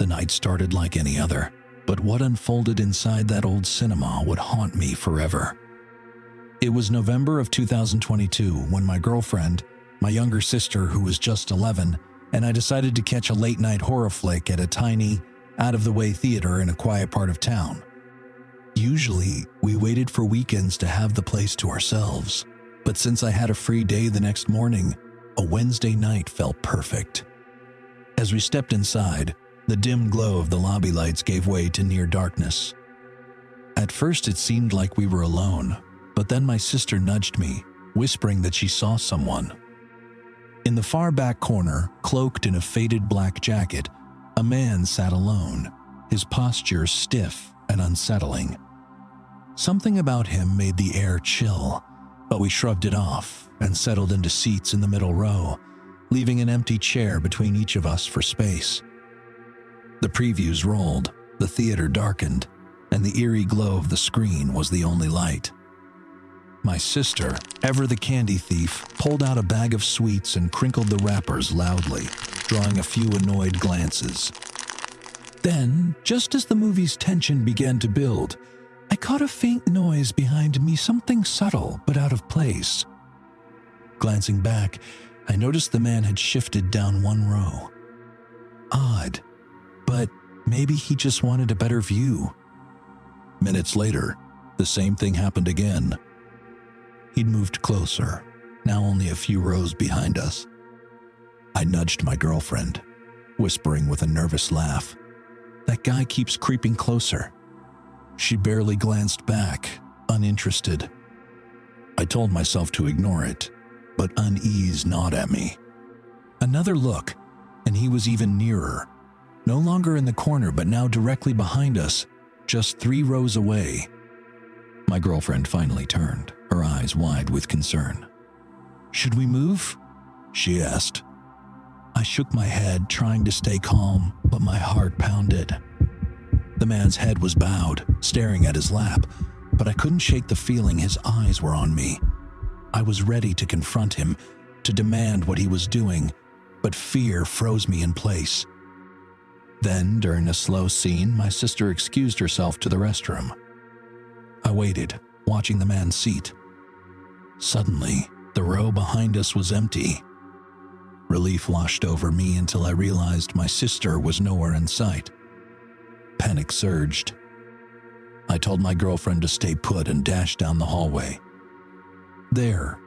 night started like any other, but what unfolded inside that old cinema would haunt me forever. It was November of 2022 when my girlfriend, my younger sister who was just 11, and I decided to catch a late-night horror flick at a tiny, out-of-the-way theater in a quiet part of town. Usually, we waited for weekends to have the place to ourselves, but since I had a free day the next morning, a Wednesday night felt perfect. As we stepped inside, the dim glow of the lobby lights gave way to near darkness. At first it seemed like we were alone, but then my sister nudged me, whispering that she saw someone. In the far back corner, cloaked in a faded black jacket, a man sat alone, his posture stiff and unsettling. Something about him made the air chill, but we shrugged it off and settled into seats in the middle row, leaving an empty chair between each of us for space. The previews rolled, the theater darkened, and the eerie glow of the screen was the only light. My sister, ever the candy thief, pulled out a bag of sweets and crinkled the wrappers loudly, drawing a few annoyed glances. Then, just as the movie's tension began to build, I caught a faint noise behind me, something subtle but out of place. Glancing back, I noticed the man had shifted down one row. Odd, but maybe he just wanted a better view. Minutes later, the same thing happened again. He'd moved closer, now only a few rows behind us. I nudged my girlfriend, whispering with a nervous laugh, "That guy keeps creeping closer." She barely glanced back, uninterested. I told myself to ignore it, but unease gnawed at me. Another look, and he was even nearer, no longer in the corner but now directly behind us, just 3 rows away. My girlfriend finally turned, her eyes wide with concern. "Should we move?" she asked. I shook my head, trying to stay calm, but my heart pounded. The man's head was bowed, staring at his lap, but I couldn't shake the feeling his eyes were on me. I was ready to confront him, to demand what he was doing, but fear froze me in place. Then, during a slow scene, my sister excused herself to the restroom. I waited, watching the man's seat. Suddenly, the row behind us was empty. Relief washed over me until I realized my sister was nowhere in sight. Panic surged. I told my girlfriend to stay put and dashed down the hallway. There,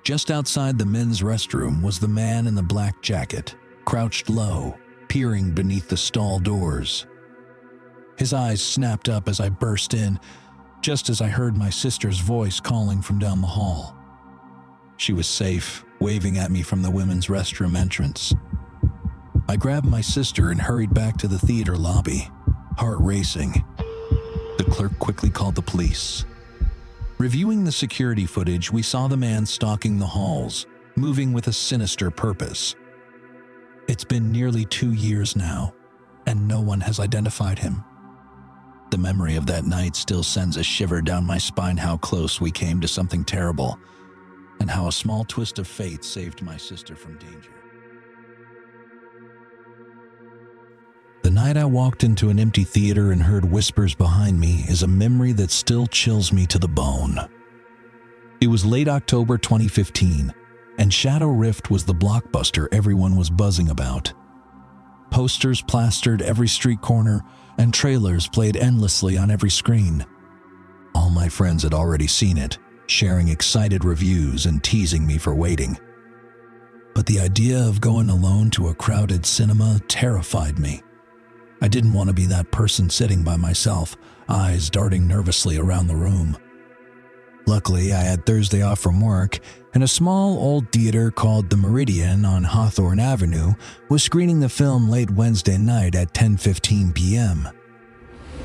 just outside the men's restroom, was the man in the black jacket, crouched low, peering beneath the stall doors. His eyes snapped up as I burst in, just as I heard my sister's voice calling from down the hall. She was safe, waving at me from the women's restroom entrance. I grabbed my sister and hurried back to the theater lobby, heart racing. The clerk quickly called the police. Reviewing the security footage, we saw the man stalking the halls, moving with a sinister purpose. It's been nearly 2 years now, and no one has identified him. The memory of that night still sends a shiver down my spine, how close we came to something terrible, and how a small twist of fate saved my sister from danger. The night I walked into an empty theater and heard whispers behind me is a memory that still chills me to the bone. It was late October 2015, and Shadow Rift was the blockbuster everyone was buzzing about. Posters plastered every street corner, and trailers played endlessly on every screen. All my friends had already seen it, sharing excited reviews and teasing me for waiting. But the idea of going alone to a crowded cinema terrified me. I didn't want to be that person sitting by myself, eyes darting nervously around the room. Luckily, I had Thursday off from work, and a small old theater called the Meridian on Hawthorne Avenue was screening the film late Wednesday night at 10:15 p.m.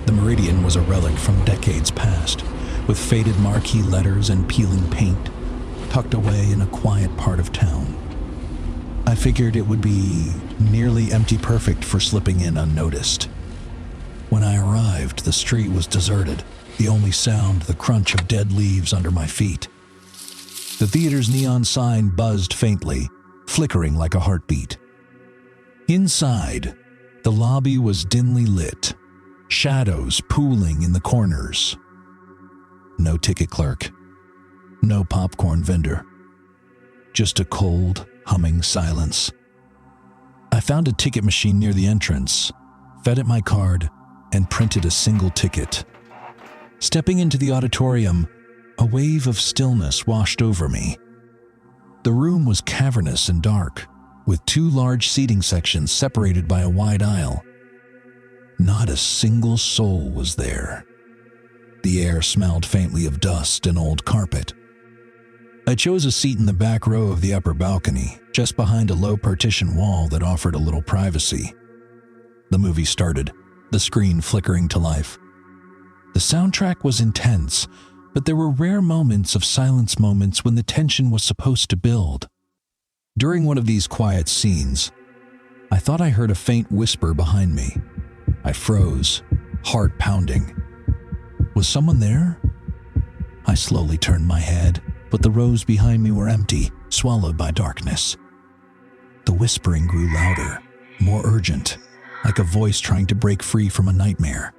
The Meridian was a relic from decades past, with faded marquee letters and peeling paint, tucked away in a quiet part of town. I figured it would be nearly empty, perfect for slipping in unnoticed. When I arrived, the street was deserted, the only sound the crunch of dead leaves under my feet. The theater's neon sign buzzed faintly, flickering like a heartbeat. Inside, The lobby was dimly lit, shadows pooling in the corners. No ticket clerk, no popcorn vendor, just a cold, humming silence. I found a ticket machine near the entrance, fed it my card, and printed a single ticket. Stepping into the auditorium, a wave of stillness washed over me. The room was cavernous and dark, with two large seating sections separated by a wide aisle. Not a single soul was there. The air smelled faintly of dust and old carpet. I chose a seat in the back row of the upper balcony, just behind a low partition wall that offered a little privacy. The movie started, the screen flickering to life. The soundtrack was intense, but there were rare moments of silence, moments when the tension was supposed to build. During one of these quiet scenes, I thought I heard a faint whisper behind me. I froze, heart pounding. Was someone there? I slowly turned my head, but the rows behind me were empty, swallowed by darkness. The whispering grew louder, more urgent, like a voice trying to break free from a nightmare.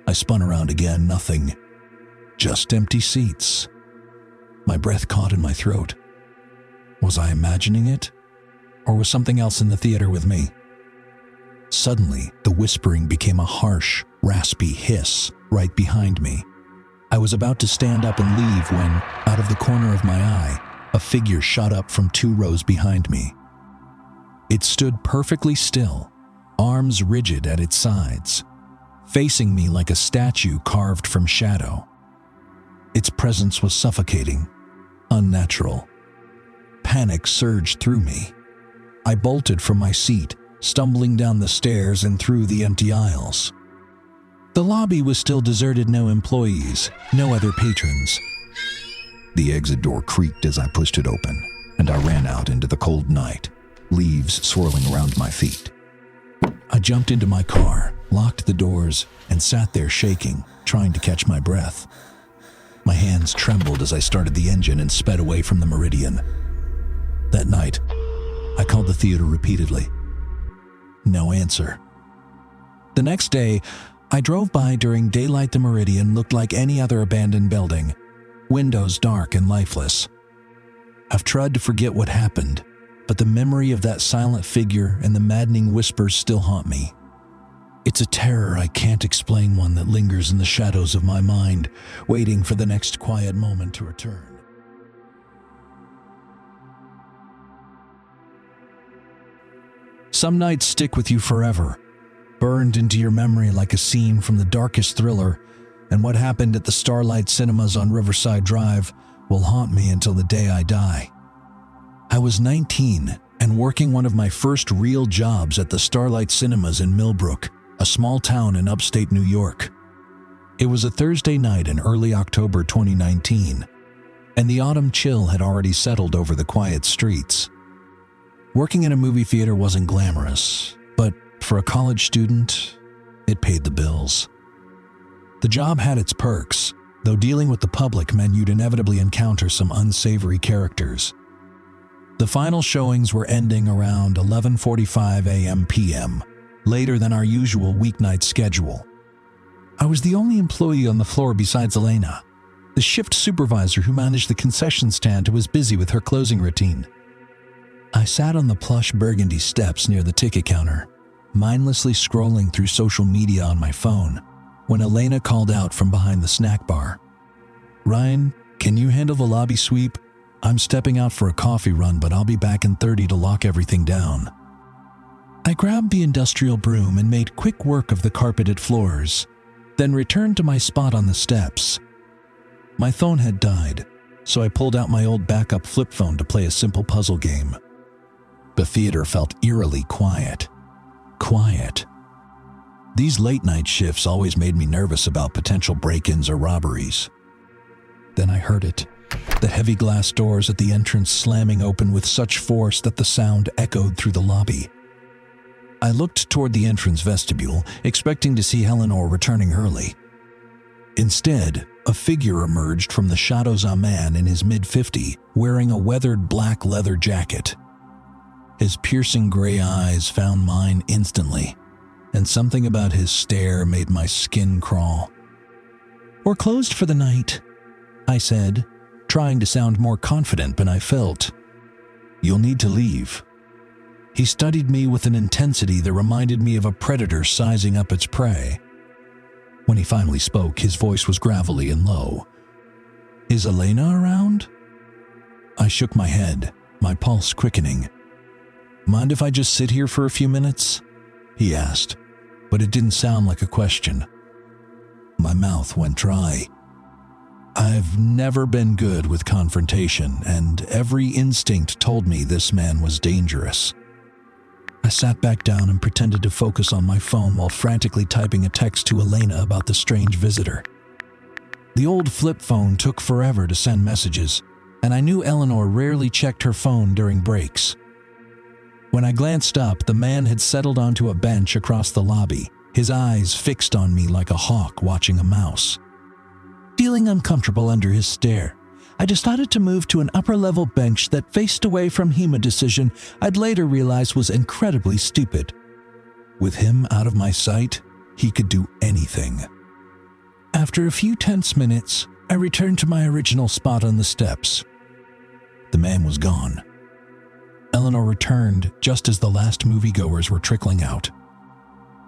I spun around again, nothing. Just empty seats. My breath caught in my throat. Was I imagining it? Or was something else in the theater with me? Suddenly, the whispering became a harsh, raspy hiss right behind me. I was about to stand up and leave when, out of the corner of my eye, a figure shot up from 2 rows behind me. It stood perfectly still, arms rigid at its sides, facing me like a statue carved from shadow. Its presence was suffocating, unnatural. Panic surged through me. I bolted from my seat, stumbling down the stairs and through the empty aisles. The lobby was still deserted, no employees, no other patrons. The exit door creaked as I pushed it open, and I ran out into the cold night, leaves swirling around my feet. I jumped into my car, locked the doors, and sat there shaking, trying to catch my breath. My hands trembled as I started the engine and sped away from the Meridian. That night, I called the theater repeatedly. No answer. The next day, I drove by during daylight. The Meridian looked like any other abandoned building, windows dark and lifeless. I've tried to forget what happened, but the memory of that silent figure and the maddening whispers still haunt me. It's a terror I can't explain, one that lingers in the shadows of my mind, waiting for the next quiet moment to return. Some nights stick with you forever, burned into your memory like a scene from the darkest thriller, and what happened at the Starlight Cinemas on Riverside Drive will haunt me until the day I die. I was 19 and working one of my first real jobs at the Starlight Cinemas in Millbrook, a small town in upstate New York. It was a Thursday night in early October 2019, and the autumn chill had already settled over the quiet streets. Working in a movie theater wasn't glamorous, but for a college student, it paid the bills. The job had its perks, though dealing with the public meant you'd inevitably encounter some unsavory characters. The final showings were ending around 11:45 a.m. p.m., later than our usual weeknight schedule. I was the only employee on the floor besides Elena, the shift supervisor who managed the concession stand, who was busy with her closing routine. I sat on the plush burgundy steps near the ticket counter, mindlessly scrolling through social media on my phone, when Elena called out from behind the snack bar. "Ryan, can you handle the lobby sweep? I'm stepping out for a coffee run, but I'll be back in 30 to lock everything down." I grabbed the industrial broom and made quick work of the carpeted floors, then returned to my spot on the steps. My phone had died, so I pulled out my old backup flip phone to play a simple puzzle game. The theater felt eerily quiet. Quiet. These late-night shifts always made me nervous about potential break-ins or robberies. Then I heard it, the heavy glass doors at the entrance slamming open with such force that the sound echoed through the lobby. I looked toward the entrance vestibule, expecting to see Eleanor returning early. Instead, a figure emerged from the shadows, a man in his mid-50s, wearing a weathered black leather jacket. His piercing gray eyes found mine instantly, and something about his stare made my skin crawl. "We're closed for the night," I said, trying to sound more confident than I felt. "You'll need to leave." He studied me with an intensity that reminded me of a predator sizing up its prey. When he finally spoke, his voice was gravelly and low. "Is Elena around?" I shook my head, my pulse quickening. "Mind if I just sit here for a few minutes?" he asked, but it didn't sound like a question. My mouth went dry. I've never been good with confrontation, and every instinct told me this man was dangerous. I sat back down and pretended to focus on my phone while frantically typing a text to Elena about the strange visitor. The old flip phone took forever to send messages, and I knew Eleanor rarely checked her phone during breaks. When I glanced up, the man had settled onto a bench across the lobby, his eyes fixed on me like a hawk watching a mouse. Feeling uncomfortable under his stare, I decided to move to an upper-level bench that faced away from him, a decision I'd later realize was incredibly stupid. With him out of my sight, he could do anything. After a few tense minutes, I returned to my original spot on the steps. The man was gone. Eleanor returned just as the last moviegoers were trickling out.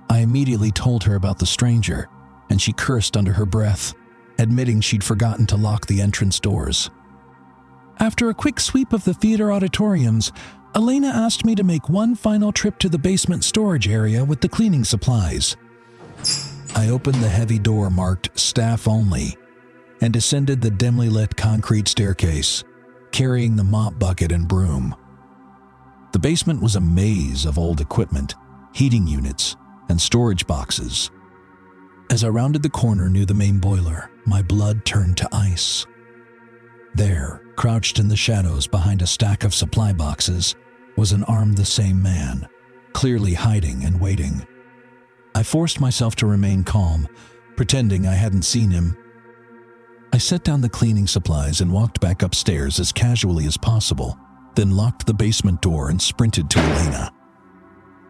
I immediately told her about the stranger, and she cursed under her breath, admitting she'd forgotten to lock the entrance doors. After a quick sweep of the theater auditoriums, Elena asked me to make one final trip to the basement storage area with the cleaning supplies. I opened the heavy door marked "Staff Only" and descended the dimly lit concrete staircase, carrying the mop bucket and broom. The basement was a maze of old equipment, heating units, and storage boxes. As I rounded the corner near the main boiler, my blood turned to ice. There, crouched in the shadows behind a stack of supply boxes, was an armed the same man, clearly hiding and waiting. I forced myself to remain calm, pretending I hadn't seen him. I set down the cleaning supplies and walked back upstairs as casually as possible, then locked the basement door and sprinted to Elena.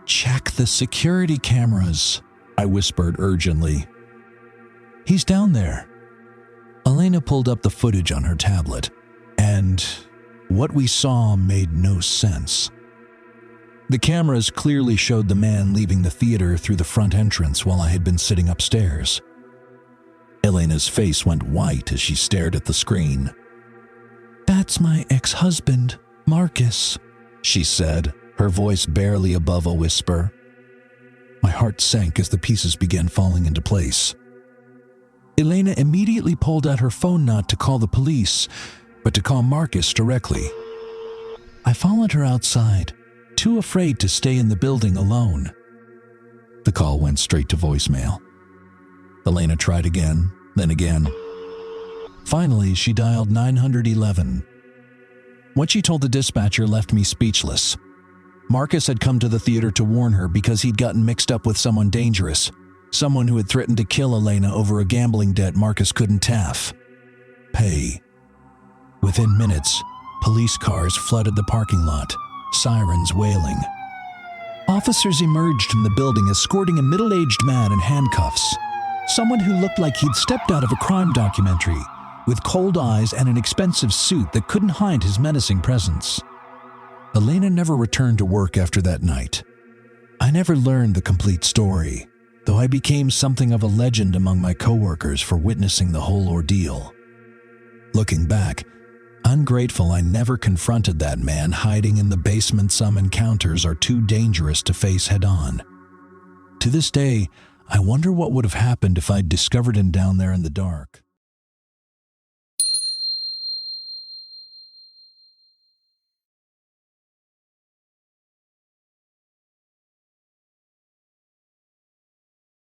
"Check the security cameras," I whispered urgently. "He's down there." Elena pulled up the footage on her tablet, and what we saw made no sense. The cameras clearly showed the man leaving the theater through the front entrance while I had been sitting upstairs. Elena's face went white as she stared at the screen. "That's my ex-husband, Marcus," she said, her voice barely above a whisper. My heart sank as the pieces began falling into place. Elena immediately pulled out her phone, not to call the police, but to call Marcus directly. I followed her outside, too afraid to stay in the building alone. The call went straight to voicemail. Elena tried again, then again. Finally, she dialed 911. What she told the dispatcher left me speechless. Marcus had come to the theater to warn her because he'd gotten mixed up with someone dangerous, someone who had threatened to kill Elena over a gambling debt Marcus couldn't pay. Within minutes, police cars flooded the parking lot, sirens wailing. Officers emerged from the building escorting a middle-aged man in handcuffs, someone who looked like he'd stepped out of a crime documentary, with cold eyes and an expensive suit that couldn't hide his menacing presence. Elena never returned to work after that night. I never learned the complete story, though I became something of a legend among my coworkers for witnessing the whole ordeal. Looking back, I'm grateful I never confronted that man hiding in the basement. Some encounters are too dangerous to face head-on. To this day, I wonder what would have happened if I'd discovered him down there in the dark.